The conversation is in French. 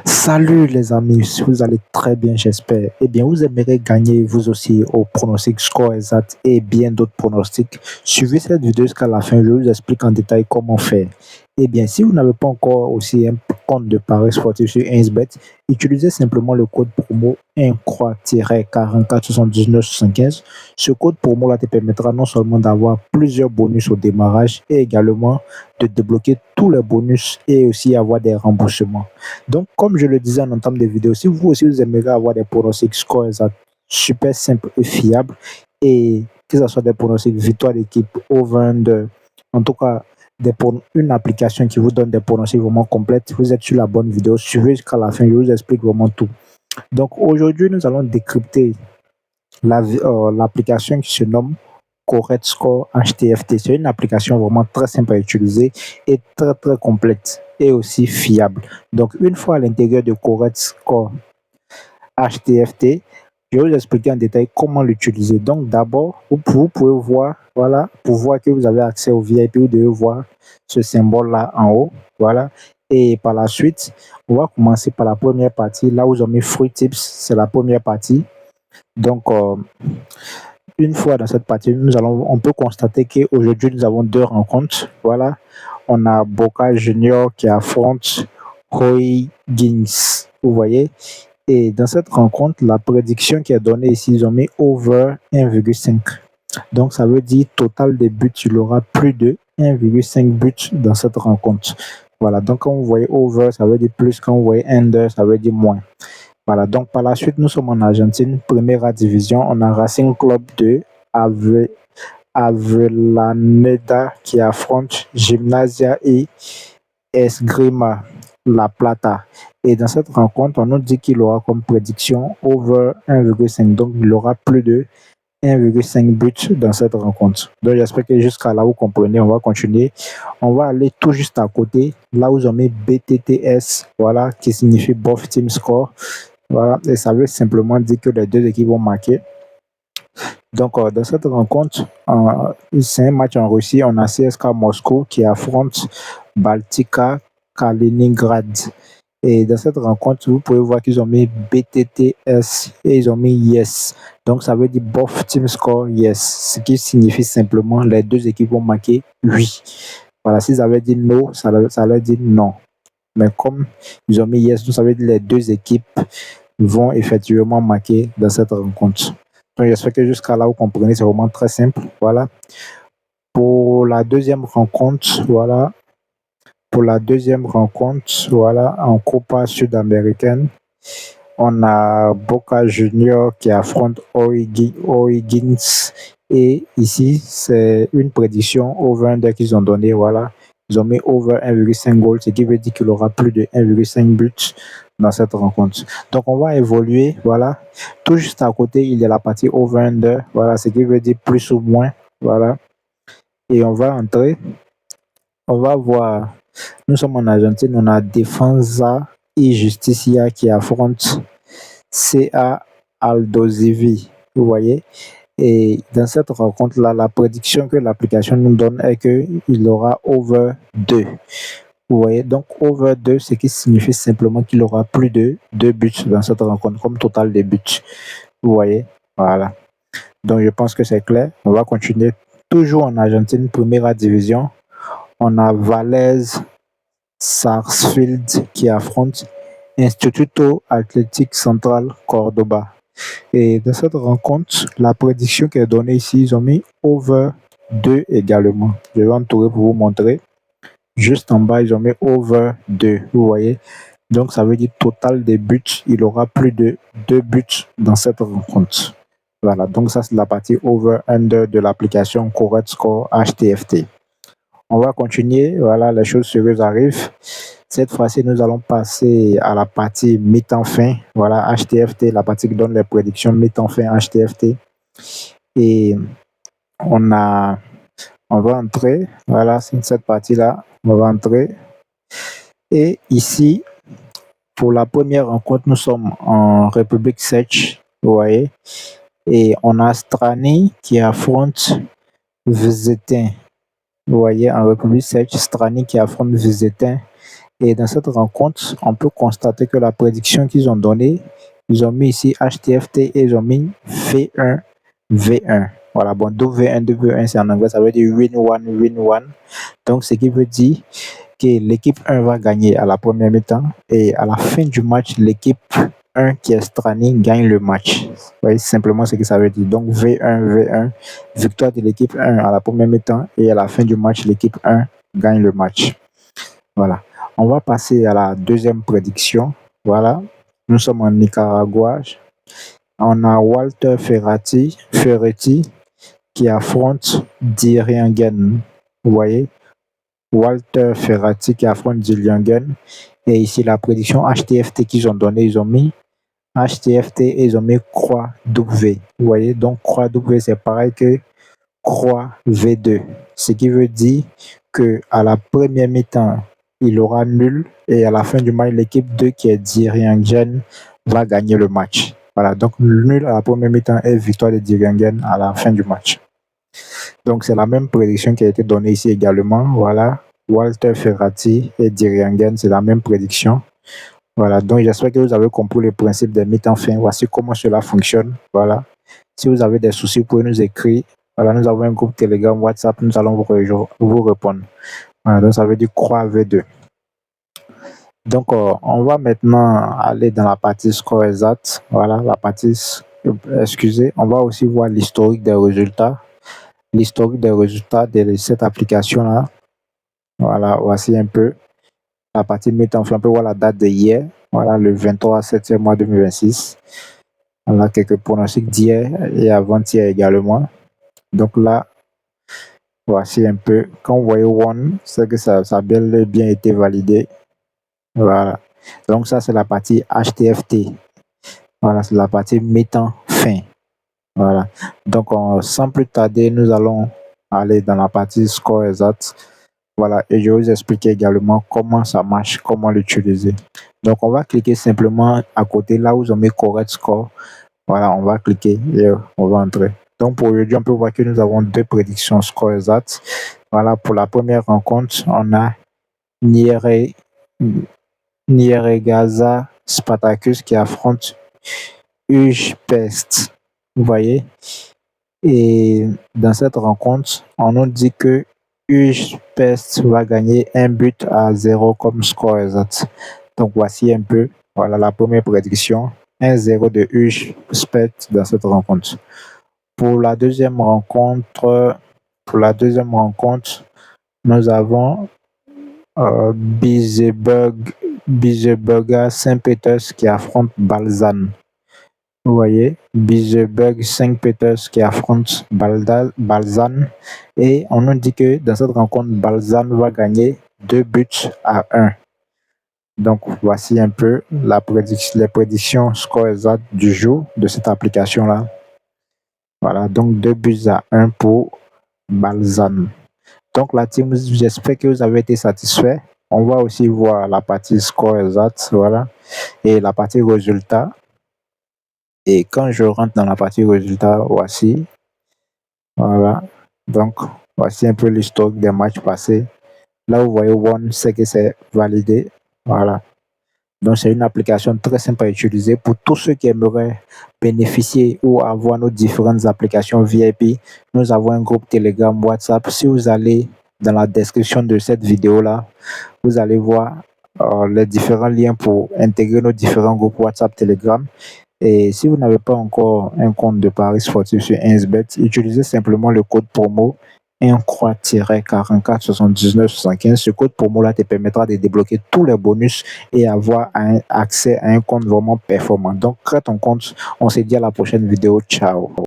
Salut les amis, si vous allez très bien, j'espère. Eh bien, vous aimerez gagner vous aussi au pronostic score exact et bien d'autres pronostics. Suivez cette vidéo jusqu'à la fin, je vous explique en détail comment faire. Eh bien, si vous n'avez pas encore aussi un compte de paris sportif sur 1xBet, utilisez simplement le code promo INCROIX-447975. Ce code promo-là te permettra non seulement d'avoir plusieurs bonus au démarrage et également de débloquer tous les bonus et aussi avoir des remboursements. Donc, comme je le disais en entame de vidéo, si vous aussi vous aimeriez avoir des pronostics scores super simples et fiables, et que ce soit des pronostics victoire d'équipe, over-under, en tout cas une application qui vous donne des pronostics vraiment complètes, vous êtes sur la bonne vidéo. Suivez jusqu'à la fin, je vous explique vraiment tout. Donc, aujourd'hui, nous allons décrypter l'application qui se nomme Correct Score HTFT. C'est une application vraiment très simple à utiliser et très très complète et aussi fiable. Donc, une fois à l'intérieur de Correct Score HTFT, je vais vous expliquer en détail comment l'utiliser. Donc, d'abord, vous pouvez voir, voilà, pour voir que vous avez accès au VIP, vous devez voir ce symbole-là en haut, voilà. Et par la suite, on va commencer par la première partie. Là où ils ont mis Free Tips, c'est la première partie. Donc, une fois dans cette partie, on peut constater qu'aujourd'hui, nous avons deux rencontres. Voilà, on a Boca Junior qui affronte O'Higgins, vous voyez. Et dans cette rencontre, la prédiction qui est donnée ici, ils ont mis over 1,5. Donc, ça veut dire total des buts, il y aura plus de 1,5 buts dans cette rencontre. Voilà, donc quand vous voyez over, ça veut dire plus, quand vous voyez under, ça veut dire moins. Voilà, donc par la suite, nous sommes en Argentine, première division. On a Racing Club de Avellaneda qui affronte Gimnasia et Esgrima La Plata. Et dans cette rencontre, on nous dit qu'il aura comme prédiction over 1,5. Donc, il aura plus de 1,5 buts dans cette rencontre. Donc, j'espère que jusqu'à là, vous comprenez. On va continuer. On va aller tout juste à côté, là où ils ont mis BTTS, voilà, qui signifie Both Team Score. Voilà, et ça veut simplement dire que les deux équipes vont marquer. Donc, dans cette rencontre, c'est un match en Russie. On a CSKA Moscou qui affronte Baltika Kaliningrad. Et dans cette rencontre, vous pouvez voir qu'ils ont mis BTTS et ils ont mis Yes. Donc, ça veut dire Both Team Score Yes, ce qui signifie simplement les deux équipes vont marquer oui. Voilà, s'ils avaient dit no, ça allait dire non. Mais comme ils ont mis Yes, ça veut dire les deux équipes vont effectivement marquer dans cette rencontre. Donc, j'espère que jusqu'à là, vous comprenez, c'est vraiment très simple. Voilà. Pour la deuxième rencontre, voilà. Pour la deuxième rencontre, voilà, en Copa Sud-Américaine, on a Boca Junior qui affronte O'Higgins. Et ici, c'est une prédiction over-under qu'ils ont donné. Voilà. Ils ont mis over 1,5 goal, ce qui veut dire qu'il aura plus de 1,5 buts dans cette rencontre. Donc, on va évoluer. Voilà. Tout juste à côté, il y a la partie over-under. Voilà, ce qui veut dire plus ou moins. Voilà. Et on va entrer. On va voir. Nous sommes en Argentine. On a Defensa et Justicia qui affrontent CA Aldosivi. Vous voyez. Et dans cette rencontre-là, la prédiction que l'application nous donne est qu'il aura over 2. Vous voyez, donc over 2, ce qui signifie simplement qu'il aura plus de 2 buts dans cette rencontre, comme total des buts. Vous voyez, voilà. Donc je pense que c'est clair. On va continuer toujours en Argentine, première division. On a Vélez Sarsfield qui affronte Instituto Atlético Central Cordoba. Et dans cette rencontre, la prédiction qui est donnée ici, ils ont mis over 2 également. Je vais entourer pour vous montrer. Juste en bas, ils ont mis over 2. Vous voyez? Donc, ça veut dire total des buts. Il aura plus de 2 buts dans cette rencontre. Voilà. Donc, ça, c'est la partie over-under de l'application Correct Score HTFT. On va continuer. Voilà, les choses sérieuses arrivent. Cette fois-ci, nous allons passer à la partie mi-temps-fin. Voilà, HTFT, la partie qui donne les prédictions mi-temps-fin HTFT. Et on va entrer. Voilà, c'est cette partie-là. On va entrer. Et ici, pour la première rencontre, nous sommes en République Tchèque. Vous voyez. Et on a Strani qui affronte Vzetin. Vous voyez, en République Tchèque, Strani qui affronte Vzetin. Et dans cette rencontre, on peut constater que la prédiction qu'ils ont donnée, ils ont mis ici HTFT et ils ont mis V1, V1. Voilà, bon, W1, W1, c'est en anglais, ça veut dire win one, win one. Donc, ce qui veut dire que l'équipe 1 va gagner à la première mi-temps et à la fin du match, l'équipe 1 qui est strandée gagne le match. Vous voyez simplement ce que ça veut dire. Donc, V1, V1, victoire de l'équipe 1 à la première mi-temps et à la fin du match, l'équipe 1 gagne le match. Voilà. On va passer à la deuxième prédiction. Voilà. Nous sommes en Nicaragua. On a Walter Ferretti qui affronte Diriangen. Vous voyez? Walter Ferretti qui affronte Diriangen. Et ici, la prédiction HTFT qu'ils ont donné, ils ont mis HTFT et ils ont mis Croix W. Vous voyez? Donc, Croix W, c'est pareil que Croix V2. Ce qui veut dire que à la première mi-temps, il aura nul et à la fin du match, l'équipe 2 qui est Diriangen va gagner le match. Voilà, donc nul à la première mi-temps et victoire de Diriangen à la fin du match. Donc c'est la même prédiction qui a été donnée ici également. Voilà, Walter Ferretti et Diriangen, c'est la même prédiction. Voilà, donc j'espère que vous avez compris le principe des mi-temps fin. Voici comment cela fonctionne. Voilà, si vous avez des soucis, vous pouvez nous écrire. Voilà, nous avons un groupe Telegram, WhatsApp, nous allons vous répondre. Voilà, donc ça veut dire Croix V2. Donc, on va maintenant aller dans la partie score exact. Voilà, la partie, excusez, on va aussi voir l'historique des résultats. L'historique des résultats de cette application-là. Voilà, voici un peu la partie mi-temps. On peut voir la date de hier. Voilà, le 23 septembre mois 2026. On a quelques pronostics d'hier et avant-hier également. Donc là, voici un peu. Quand vous voyez one, c'est que ça a bien été validé. Voilà. Donc ça, c'est la partie HTFT. Voilà, c'est la partie mi-temps fin. Voilà. Donc, sans plus tarder, nous allons aller dans la partie score exact. Voilà. Et je vais vous expliquer également comment ça marche, comment l'utiliser. Donc, on va cliquer simplement à côté là où on met correct score. Voilà, on va cliquer et on va entrer. Donc, pour aujourd'hui, on peut voir que nous avons deux prédictions score exact. Voilà, pour la première rencontre, on a Nieregaza Spartacus qui affronte Ujpest. Vous voyez? Et dans cette rencontre, on nous dit que Ujpest va gagner 1-0 comme score exact. Donc voici un peu, voilà la première prédiction, 1-0 de Ujpest dans cette rencontre. Pour la deuxième rencontre, nous avons Bizeburga Saint-Peters qui affronte Balzan. Vous voyez, Bizeburg Saint-Peters qui affronte Balzan. Et on nous dit que dans cette rencontre, Balzan va gagner 2-1. Donc voici un peu les prédictions score exact du jour de cette application-là. Voilà, donc 2-1 pour Balzan. Donc la team, j'espère que vous avez été satisfait. On va aussi voir la partie score exact, voilà, et la partie résultat. Et quand je rentre dans la partie résultat, voici, voilà. Donc voici un peu l'historique des matchs passés. Là vous voyez one, c'est que c'est validé, voilà. Donc c'est une application très simple à utiliser pour tous ceux qui aimeraient bénéficier ou avoir nos différentes applications VIP. Nous avons un groupe Telegram, WhatsApp. Si vous allez dans la description de cette vidéo-là, vous allez voir les différents liens pour intégrer nos différents groupes WhatsApp, Telegram. Et si vous n'avez pas encore un compte de paris sportif sur 1xBet, utilisez simplement le code promo 1-44-79-75. Ce code promo-là te permettra de débloquer tous les bonus et avoir accès à un compte vraiment performant. Donc, crée ton compte. On se dit à la prochaine vidéo. Ciao.